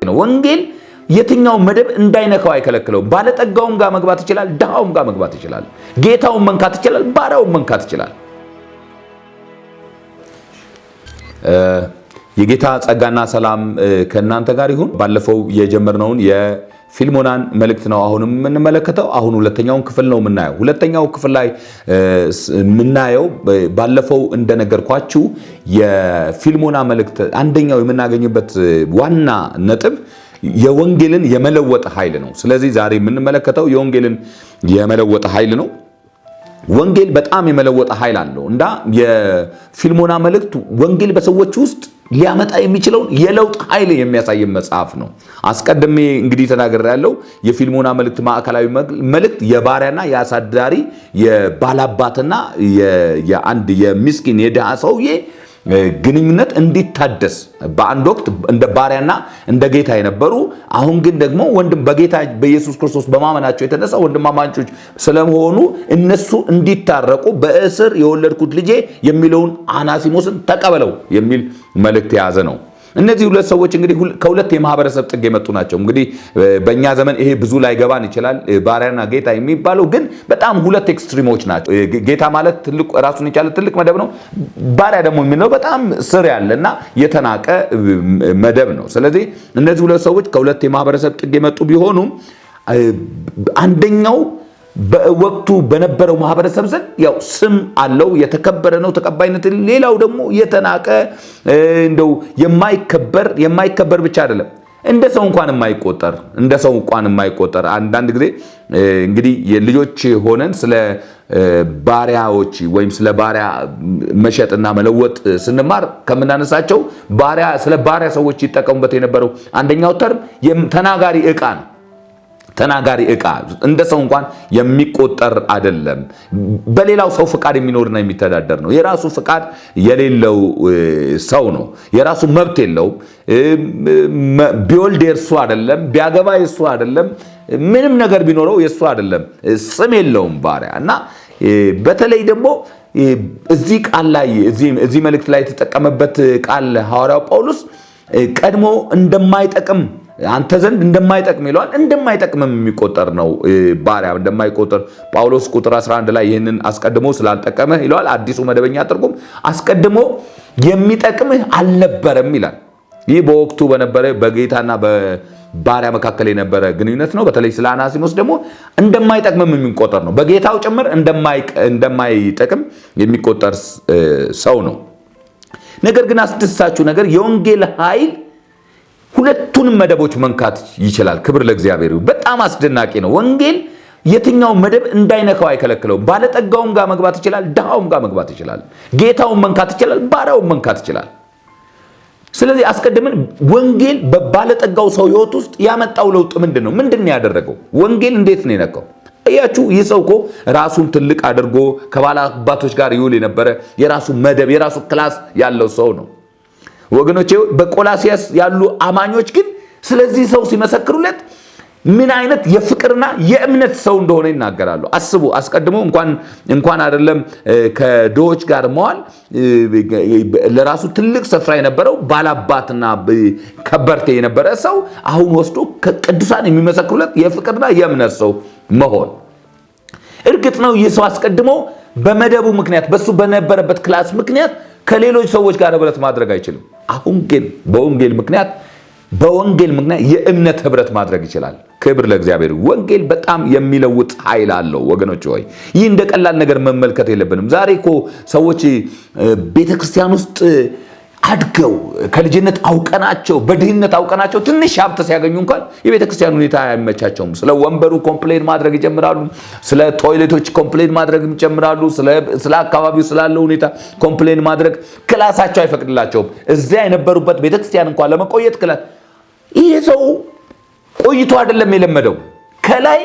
ነው። ወንጌል የትኛው መደብ እንዳይነካው አይከለክለውም። ባለጠጋውም ጋር መግባት ይችላል፣ ድሃውም ጋር መግባት ይችላል፣ ጌታውን መንካት ይችላል፣ ባሪያውን መንካት ይችላል። የጌታ ጸጋና ሰላም ከእናንተ ጋር ይሁን። ባለፈው የጀመርነውን የፊልሞናን መልእክት ነው አሁንም የምንመለከተው። አሁን ሁለተኛውን ክፍል ነው የምናየው። ሁለተኛው ክፍል ላይ የምናየው ባለፈው እንደነገርኳችሁ የፊልሞና መልእክት አንደኛው የምናገኝበት ዋና ነጥብ የወንጌልን የመለወጥ ኃይል ነው። ስለዚህ ዛሬ የምንመለከተው የወንጌልን የመለወጥ ኃይል ነው። ወንጌል በጣም የመለወጥ ኃይል አለው እና የፊልሞና መልእክት ወንጌል በሰዎች ውስጥ ሊያመጣ የሚችለውን የለውጥ ኃይል የሚያሳይ መጽሐፍ ነው። አስቀድሜ እንግዲህ ተናግሬያለሁ። የፊልሞና መልእክት ማዕከላዊ መልእክት የባሪያና የአሳዳሪ የባላባትና የአንድ የምስኪን የድሃ ሰውዬ ግንኙነት እንዲታደስ በአንድ ወቅት እንደ ባሪያና እንደ ጌታ የነበሩ አሁን ግን ደግሞ ወንድም በጌታ በኢየሱስ ክርስቶስ በማመናቸው የተነሳ ወንድማማቾች ስለመሆኑ እነሱ እንዲታረቁ በእስር የወለድኩት ልጄ የሚለውን አናሲሞስን ተቀበለው የሚል መልእክት የያዘ ነው። እነዚህ ሁለት ሰዎች እንግዲህ ከሁለት የማህበረሰብ ጥግ የመጡ ናቸው። እንግዲህ በእኛ ዘመን ይሄ ብዙ ላይ ገባን ይችላል። ባሪያና ጌታ የሚባለው ግን በጣም ሁለት ኤክስትሪሞች ናቸው። ጌታ ማለት ትልቅ ራሱን የቻለ ትልቅ መደብ ነው። ባሪያ ደግሞ የሚለው በጣም ስር ያለና የተናቀ መደብ ነው። ስለዚህ እነዚህ ሁለት ሰዎች ከሁለት የማህበረሰብ ጥግ የመጡ ቢሆኑም አንደኛው በወቅቱ በነበረው ማህበረሰብ ዘንድ ያው ስም አለው፣ የተከበረ ነው፣ ተቀባይነት። ሌላው ደግሞ የተናቀ እንደው የማይከበር ብቻ አይደለም እንደ ሰው እንኳን የማይቆጠር አንዳንድ ጊዜ እንግዲህ የልጆች ሆነን ስለ ባሪያዎች ወይም ስለ ባሪያ መሸጥና መለወጥ ስንማር ከምናነሳቸው ስለ ባሪያ ሰዎች ይጠቀሙበት የነበረው አንደኛው ተርም ተናጋሪ ዕቃ ነው። ተናጋሪ ዕቃ እንደ ሰው እንኳን የሚቆጠር አይደለም። በሌላው ሰው ፍቃድ የሚኖርና የሚተዳደር ነው። የራሱ ፍቃድ የሌለው ሰው ነው። የራሱ መብት የለውም። ቢወልድ የእርሱ አይደለም፣ ቢያገባ የእሱ አይደለም፣ ምንም ነገር ቢኖረው የእሱ አይደለም። ስም የለውም ባሪያ እና በተለይ ደግሞ እዚህ ቃል ላይ እዚህ መልእክት ላይ የተጠቀመበት ቃል ሐዋርያው ጳውሎስ ቀድሞ እንደማይጠቅም አንተ ዘንድ እንደማይጠቅም ይለዋል። እንደማይጠቅምም የሚቆጠር ነው ባሪያ እንደማይቆጠር። ጳውሎስ ቁጥር 11 ላይ ይህንን አስቀድሞ ስላልጠቀመህ ይለዋል። አዲሱ መደበኛ ትርጉም አስቀድሞ የሚጠቅምህ አልነበረም ይላል። ይህ በወቅቱ በነበረ በጌታና በባሪያ መካከል የነበረ ግንኙነት ነው። በተለይ ስለ አናሲሞስ ደግሞ እንደማይጠቅምም የሚቆጠር ነው። በጌታው ጭምር እንደማይጠቅም የሚቆጠር ሰው ነው። ነገር ግን አስደሳችሁ ነገር የወንጌል ኃይል ሁለቱንም መደቦች መንካት ይችላል። ክብር ለእግዚአብሔር ይሁን። በጣም አስደናቂ ነው። ወንጌል የትኛው መደብ እንዳይነካው አይከለክለውም። ባለጠጋውም ጋር መግባት ይችላል፣ ድሃውም ጋር መግባት ይችላል፣ ጌታውን መንካት ይችላል፣ ባሪያውን መንካት ይችላል። ስለዚህ አስቀድመን ወንጌል በባለጠጋው ሰው ሕይወት ውስጥ ያመጣው ለውጥ ምንድን ነው? ምንድን ነው ያደረገው? ወንጌል እንዴት ነው የነካው? እያችሁ ይህ ሰው እኮ ራሱን ትልቅ አድርጎ ከባለ አባቶች ጋር ይውል የነበረ የራሱ መደብ የራሱ ክላስ ያለው ሰው ነው። ወገኖቼ በቆላሲያስ ያሉ አማኞች ግን ስለዚህ ሰው ሲመሰክሩለት ምን አይነት የፍቅርና የእምነት ሰው እንደሆነ ይናገራሉ። አስቡ። አስቀድሞ እንኳን አይደለም ከድሆች ጋር መዋል ለራሱ ትልቅ ስፍራ የነበረው ባላባትና ከበርቴ የነበረ ሰው አሁን ወስዶ ከቅዱሳን የሚመሰክሩለት የፍቅርና የእምነት ሰው መሆን። እርግጥ ነው ይህ ሰው አስቀድሞ በመደቡ ምክንያት በሱ በነበረበት ክላስ ምክንያት ከሌሎች ሰዎች ጋር ህብረት ማድረግ አይችልም። አሁን ግን በወንጌል ምክንያት የእምነት ህብረት ማድረግ ይችላል። ክብር ለእግዚአብሔር። ወንጌል በጣም የሚለውጥ ኃይል አለው ወገኖች ሆይ፣ ይህ እንደ ቀላል ነገር መመልከት የለብንም። ዛሬ እኮ ሰዎች ቤተክርስቲያን ውስጥ አድገው ከልጅነት አውቀናቸው በድህነት አውቀናቸው ትንሽ ሀብት ሲያገኙ እንኳን የቤተክርስቲያን ሁኔታ አይመቻቸውም። ስለ ወንበሩ ኮምፕሌን ማድረግ ይጀምራሉ። ስለ ቶይሌቶች ኮምፕሌን ማድረግ ይጀምራሉ። ስለ አካባቢው ስላለው ሁኔታ ኮምፕሌን ማድረግ ክላሳቸው አይፈቅድላቸውም። እዚያ የነበሩበት ቤተክርስቲያን እንኳን ለመቆየት ይሄ ሰው ቆይቶ አይደለም የለመደው፣ ከላይ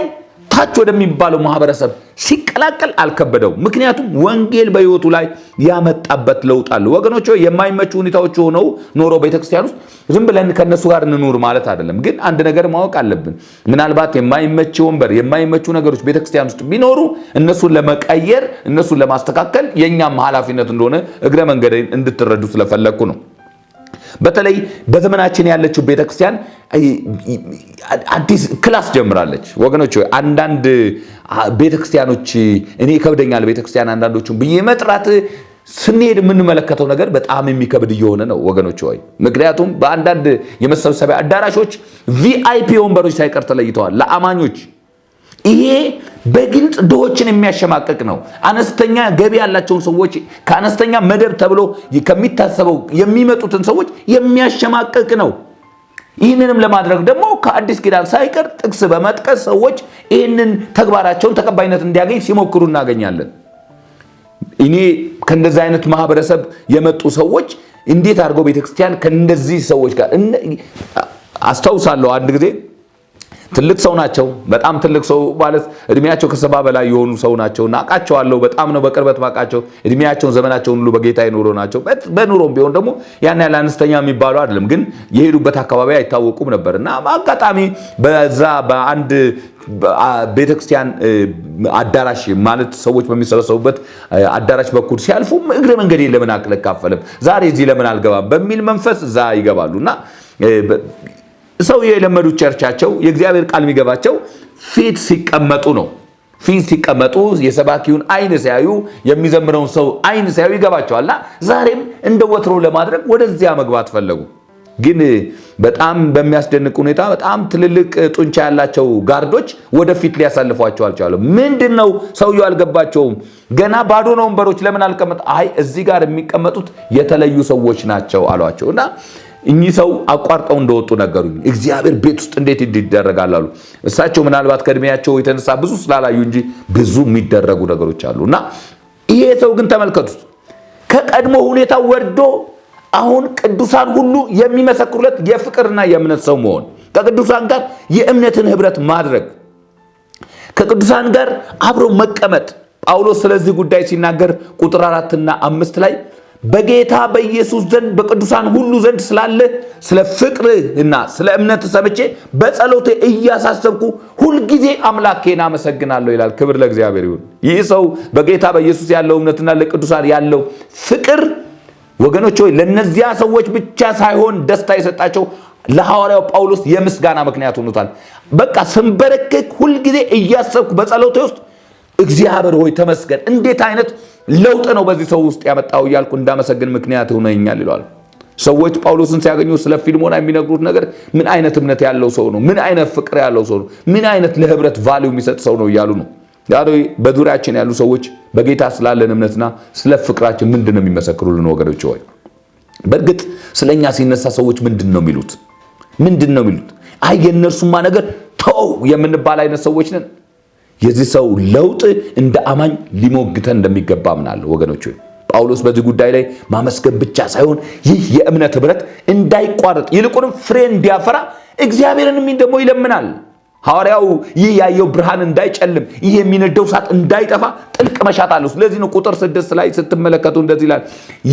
ታች ወደሚባለው ማህበረሰብ ሲቀላቀል አልከበደው። ምክንያቱም ወንጌል በህይወቱ ላይ ያመጣበት ለውጥ አለ። ወገኖች የማይመቹ ሁኔታዎች ሆነው ኖሮ ቤተክርስቲያን ውስጥ ዝም ብለን ከነሱ ጋር እንኑር ማለት አይደለም። ግን አንድ ነገር ማወቅ አለብን። ምናልባት የማይመች ወንበር፣ የማይመቹ ነገሮች ቤተክርስቲያን ውስጥ ቢኖሩ እነሱን ለመቀየር፣ እነሱን ለማስተካከል የኛም ኃላፊነት እንደሆነ እግረ መንገድ እንድትረዱ ስለፈለኩ ነው። በተለይ በዘመናችን ያለችው ቤተክርስቲያን አዲስ ክላስ ጀምራለች ወገኖች። አንዳንድ ቤተክርስቲያኖች እኔ ከብደኛል ቤተክርስቲያን አንዳንዶቹን ብዬ መጥራት ስንሄድ የምንመለከተው ነገር በጣም የሚከብድ እየሆነ ነው ወገኖች ሆይ። ምክንያቱም በአንዳንድ የመሰብሰቢያ አዳራሾች ቪአይፒ ወንበሮች ሳይቀር ተለይተዋል ለአማኞች። ይሄ በግልጽ ድሆችን የሚያሸማቅቅ ነው። አነስተኛ ገቢ ያላቸውን ሰዎች ከአነስተኛ መደብ ተብሎ ከሚታሰበው የሚመጡትን ሰዎች የሚያሸማቅቅ ነው። ይህንንም ለማድረግ ደግሞ ከአዲስ ኪዳን ሳይቀር ጥቅስ በመጥቀስ ሰዎች ይህንን ተግባራቸውን ተቀባይነት እንዲያገኝ ሲሞክሩ እናገኛለን። እኔ ከእንደዚህ አይነት ማህበረሰብ የመጡ ሰዎች እንዴት አድርገው ቤተክርስቲያን ከእንደዚህ ሰዎች ጋር አስታውሳለሁ። አንድ ጊዜ ትልቅ ሰው ናቸው፣ በጣም ትልቅ ሰው ማለት እድሜያቸው ከ70 በላይ የሆኑ ሰው ናቸውና አውቃቸዋለሁ። በጣም ነው በቅርበት ማውቃቸው። እድሜያቸውን ዘመናቸውን ሁሉ በጌታ ይኖሩ ናቸው። በኑሮም ቢሆን ደግሞ ያን ያለ አነስተኛ የሚባሉ አይደለም፣ ግን የሄዱበት አካባቢ አይታወቁም ነበርና በአጋጣሚ በዛ በአንድ ቤተክርስቲያን አዳራሽ ማለት ሰዎች በሚሰበሰቡበት አዳራሽ በኩል ሲያልፉ እግረ መንገዴ ለምን አልካፈልም ዛሬ እዚህ ለምን አልገባም በሚል መንፈስ እዛ ይገባሉና ሰው የለመዱ ቸርቻቸው የእግዚአብሔር ቃል የሚገባቸው ፊት ሲቀመጡ ነው። ፊት ሲቀመጡ የሰባኪውን አይን ሲያዩ የሚዘምረውን ሰው አይን ሲያዩ ይገባቸዋልና ዛሬም እንደ ወትሮ ለማድረግ ወደዚያ መግባት ፈለጉ። ግን በጣም በሚያስደንቅ ሁኔታ በጣም ትልልቅ ጡንቻ ያላቸው ጋርዶች ወደፊት ሊያሳልፏቸው አልቻሉም። ምንድነው ሰውየው አልገባቸውም። ገና ባዶ ነው ወንበሮች ለምን አልቀመጡ? አይ እዚህ ጋር የሚቀመጡት የተለዩ ሰዎች ናቸው አሏቸውና እኚህ ሰው አቋርጠው እንደወጡ ነገሩኝ። እግዚአብሔር ቤት ውስጥ እንዴት ይደረጋል አሉ። እሳቸው ምናልባት ከእድሜያቸው የተነሳ ብዙ ስላላዩ እንጂ ብዙ የሚደረጉ ነገሮች አሉና ይሄ ሰው ግን ተመልከቱት ከቀድሞ ሁኔታ ወርዶ አሁን ቅዱሳን ሁሉ የሚመሰክሩለት የፍቅርና የእምነት ሰው መሆን፣ ከቅዱሳን ጋር የእምነትን ህብረት ማድረግ፣ ከቅዱሳን ጋር አብሮ መቀመጥ። ጳውሎስ ስለዚህ ጉዳይ ሲናገር ቁጥር 4 እና 5 ላይ በጌታ በኢየሱስ ዘንድ በቅዱሳን ሁሉ ዘንድ ስላለ ስለ ፍቅርህና ስለ እምነት ሰምቼ በጸሎቴ እያሳሰብኩ ሁልጊዜ አምላኬን አመሰግናለሁ ይላል። ክብር ለእግዚአብሔር ይሁን። ይህ ሰው በጌታ በኢየሱስ ያለው እምነትና ለቅዱሳን ያለው ፍቅር ወገኖች ሆይ ለነዚያ ሰዎች ብቻ ሳይሆን ደስታ የሰጣቸው ለሐዋርያው ጳውሎስ የምስጋና ምክንያት ሆኖታል። በቃ ስንበረከክ ሁልጊዜ እያሰብኩ በጸሎቴ ውስጥ እግዚአብሔር ሆይ ተመስገን፣ እንዴት አይነት ለውጥ ነው በዚህ ሰው ውስጥ ያመጣው እያልኩ እንዳመሰግን ምክንያት ሆነኛል ይላል። ሰዎች ጳውሎስን ሲያገኙ ስለ ፊልሞና የሚነግሩት ነገር ምን አይነት እምነት ያለው ሰው ነው፣ ምን አይነት ፍቅር ያለው ሰው ነው፣ ምን አይነት ለህብረት ቫልዩ የሚሰጥ ሰው ነው እያሉ ነው። ዛሬ በዙሪያችን ያሉ ሰዎች በጌታ ስላለን እምነትና ስለ ፍቅራችን ምንድነው የሚመሰክሩልን ወገኖች ሆይ? በእርግጥ ስለኛ ሲነሳ ሰዎች ምንድነው የሚሉት? አይ የነርሱማ ነገር ተው የምንባል አይነት ሰዎች ነን። የዚህ ሰው ለውጥ እንደ አማኝ ሊሞግተን እንደሚገባ አምናለሁ ወገኖች ሆይ። ጳውሎስ በዚህ ጉዳይ ላይ ማመስገን ብቻ ሳይሆን ይህ የእምነት ህብረት እንዳይቋረጥ ይልቁንም ፍሬ እንዲያፈራ እግዚአብሔርንም ደግሞ ይለምናል። ሐዋርያው ይህ ያየው ብርሃን እንዳይጨልም ይህ የሚነደው እሳት እንዳይጠፋ ጥልቅ መሻት አለው። ስለዚህ ነው ቁጥር 6 ላይ ስትመለከቱ እንደዚህ ይላል፣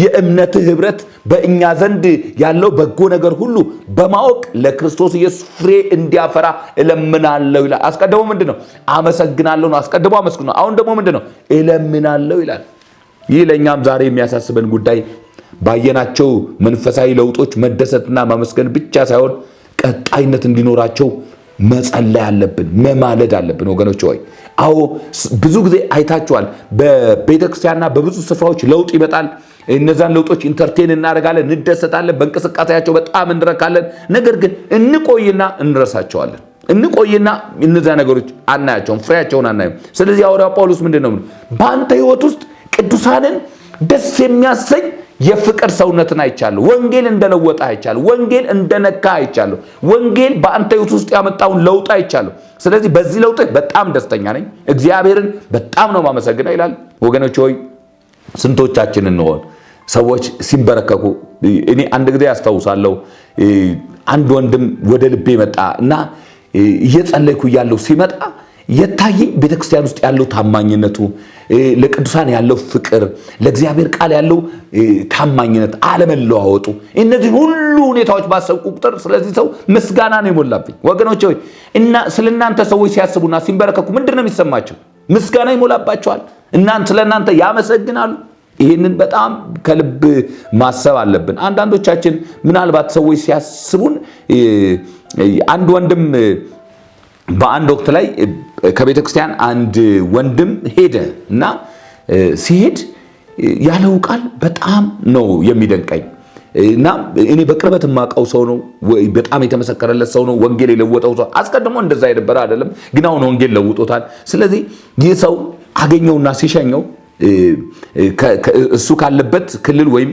የእምነት ህብረት በእኛ ዘንድ ያለው በጎ ነገር ሁሉ በማወቅ ለክርስቶስ ኢየሱስ ፍሬ እንዲያፈራ እለምናለሁ ይላል። አስቀድሞ ምንድነው? አመሰግናለሁ ነው። አስቀድሞ አመስግኑ። አሁን ደግሞ ምንድነው? እለምናለሁ ይላል። ይህ ለኛም ዛሬ የሚያሳስበን ጉዳይ ባየናቸው መንፈሳዊ ለውጦች መደሰትና ማመስገን ብቻ ሳይሆን ቀጣይነት እንዲኖራቸው መጸለይ አለብን፣ መማለድ አለብን ወገኖች ሆይ። አዎ ብዙ ጊዜ አይታችኋል፣ በቤተክርስቲያንና በብዙ ስፍራዎች ለውጥ ይመጣል። እነዛን ለውጦች ኢንተርቴን እናደርጋለን፣ እንደሰታለን፣ በእንቅስቃሴያቸው በጣም እንረካለን። ነገር ግን እንቆይና እንረሳቸዋለን። እንቆይና እነዛ ነገሮች አናያቸውም፣ ፍሬያቸውን አናየም። ስለዚህ ሐዋርያው ጳውሎስ ምንድነው በአንተ ህይወት ውስጥ ቅዱሳንን ደስ የሚያሰኝ የፍቅር ሰውነትን አይቻለሁ። ወንጌል እንደለወጠ አይቻለሁ። ወንጌል እንደነካ አይቻለሁ። ወንጌል በአንተ ህይወት ውስጥ ያመጣውን ለውጥ አይቻለሁ። ስለዚህ በዚህ ለውጥ በጣም ደስተኛ ነኝ፣ እግዚአብሔርን በጣም ነው ማመሰግነው ይላል። ወገኖች ሆይ ስንቶቻችን እንሆን ሰዎች ሲንበረከኩ? እኔ አንድ ጊዜ ያስታውሳለሁ፣ አንድ ወንድም ወደ ልቤ መጣ እና እየጸለይኩ ያለው ሲመጣ የታየኝ ቤተክርስቲያን ውስጥ ያለው ታማኝነቱ፣ ለቅዱሳን ያለው ፍቅር፣ ለእግዚአብሔር ቃል ያለው ታማኝነት፣ አለመለዋወጡ፣ እነዚህ ሁሉ ሁኔታዎች ባሰብኩ ቁጥር ስለዚህ ሰው ምስጋና ነው የሞላብኝ ወገኖች ሆይ። እና ስለናንተ ሰዎች ሲያስቡና ሲንበረከኩ ምንድነው የሚሰማቸው? ምስጋና ይሞላባቸዋል። እናንተ ስለናንተ ያመሰግናሉ። ይህንን በጣም ከልብ ማሰብ አለብን። አንዳንዶቻችን ምናልባት ሰዎች ሲያስቡን አንድ ወንድም በአንድ ወቅት ላይ ከቤተ ክርስቲያን አንድ ወንድም ሄደ እና ሲሄድ ያለው ቃል በጣም ነው የሚደንቀኝ እና እኔ በቅርበት የማውቀው ሰው ነው፣ በጣም የተመሰከረለት ሰው ነው፣ ወንጌል የለወጠው ሰው። አስቀድሞ እንደዛ የነበረ አይደለም፣ ግን አሁን ወንጌል ለውጦታል። ስለዚህ ይህ ሰው አገኘውና ሲሸኘው እሱ ካለበት ክልል ወይም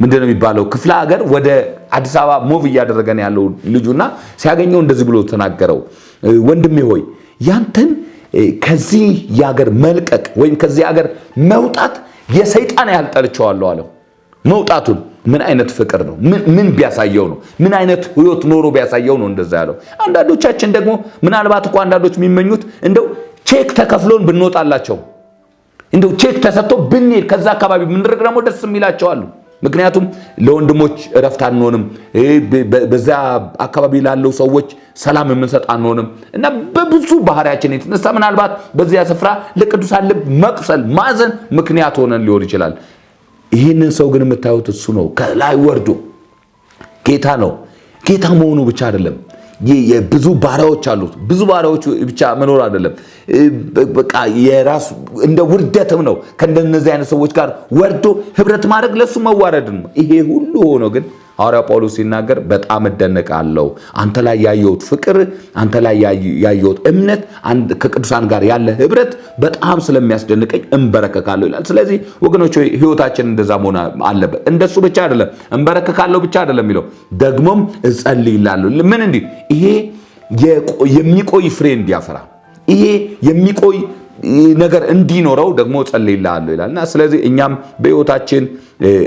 ምንድነው የሚባለው ክፍለ ሀገር ወደ አዲስ አበባ ሙቭ እያደረገ ነው ያለው ልጁና ሲያገኘው እንደዚህ ብሎ ተናገረው፣ ወንድሜ ሆይ ያንተን ከዚህ የሀገር መልቀቅ ወይም ከዚህ ሀገር መውጣት የሰይጣን ያህል ጠልቼዋለሁ አለው። መውጣቱን ምን አይነት ፍቅር ነው? ምን ቢያሳየው ነው? ምን አይነት ህይወት ኖሮ ቢያሳየው ነው እንደዛ ያለው? አንዳንዶቻችን ደግሞ ምናልባት እኮ አንዳንዶች የሚመኙት እንደው ቼክ ተከፍሎን ብንወጣላቸው፣ እንደው ቼክ ተሰጥቶ ብንሄድ ከዛ አካባቢ ምንድረግ ደግሞ ደስ የሚላቸው አሉ። ምክንያቱም ለወንድሞች እረፍት አንሆንም፣ በዛ አካባቢ ላለው ሰዎች ሰላም የምንሰጥ አንሆንም እና በብዙ ባህሪያችን የተነሳ ምናልባት በዚያ ስፍራ ለቅዱሳን ልብ መቅሰል ማዘን ምክንያት ሆነን ሊሆን ይችላል። ይህንን ሰው ግን የምታዩት እሱ ነው፣ ከላይ ወርዶ ጌታ ነው። ጌታ መሆኑ ብቻ አይደለም፣ ብዙ ባሪያዎች አሉት። ብዙ ባሪያዎች ብቻ መኖር አይደለም፣ በቃ የራሱ እንደ ውርደትም ነው። ከእንደነዚህ አይነት ሰዎች ጋር ወርዶ ህብረት ማድረግ ለሱ መዋረድ ነው። ይሄ ሁሉ ሆኖ ግን ሐዋርያው ጳውሎስ ሲናገር በጣም እደነቃለሁ፣ አንተ ላይ ያየሁት ፍቅር፣ አንተ ላይ ያየሁት እምነት፣ ከቅዱሳን ጋር ያለ ህብረት በጣም ስለሚያስደንቀኝ እንበረከካለሁ ይላል። ስለዚህ ወገኖች ህይወታችን እንደዛ መሆን አለበት። እንደሱ ብቻ አይደለም፣ እንበረከካለሁ ብቻ አይደለም የሚለው ደግሞም እጸልይላለሁ። ምን እንዲህ ይሄ የሚቆይ ፍሬ እንዲያፈራ፣ ይሄ የሚቆይ ነገር እንዲኖረው ደግሞ ጸልይላለሁ ይላልና ስለዚህ እኛም በህይወታችን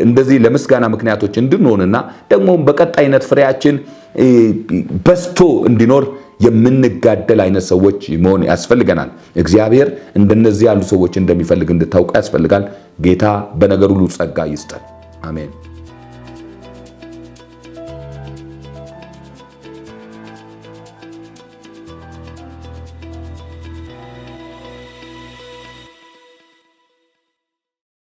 እንደዚህ ለምስጋና ምክንያቶች እንድንሆንና ደግሞ በቀጣይነት ፍሬያችን በስቶ እንዲኖር የምንጋደል አይነት ሰዎች መሆን ያስፈልገናል። እግዚአብሔር እንደነዚህ ያሉ ሰዎች እንደሚፈልግ እንድታውቁ ያስፈልጋል። ጌታ በነገር ሁሉ ጸጋ ይስጠን። አሜን።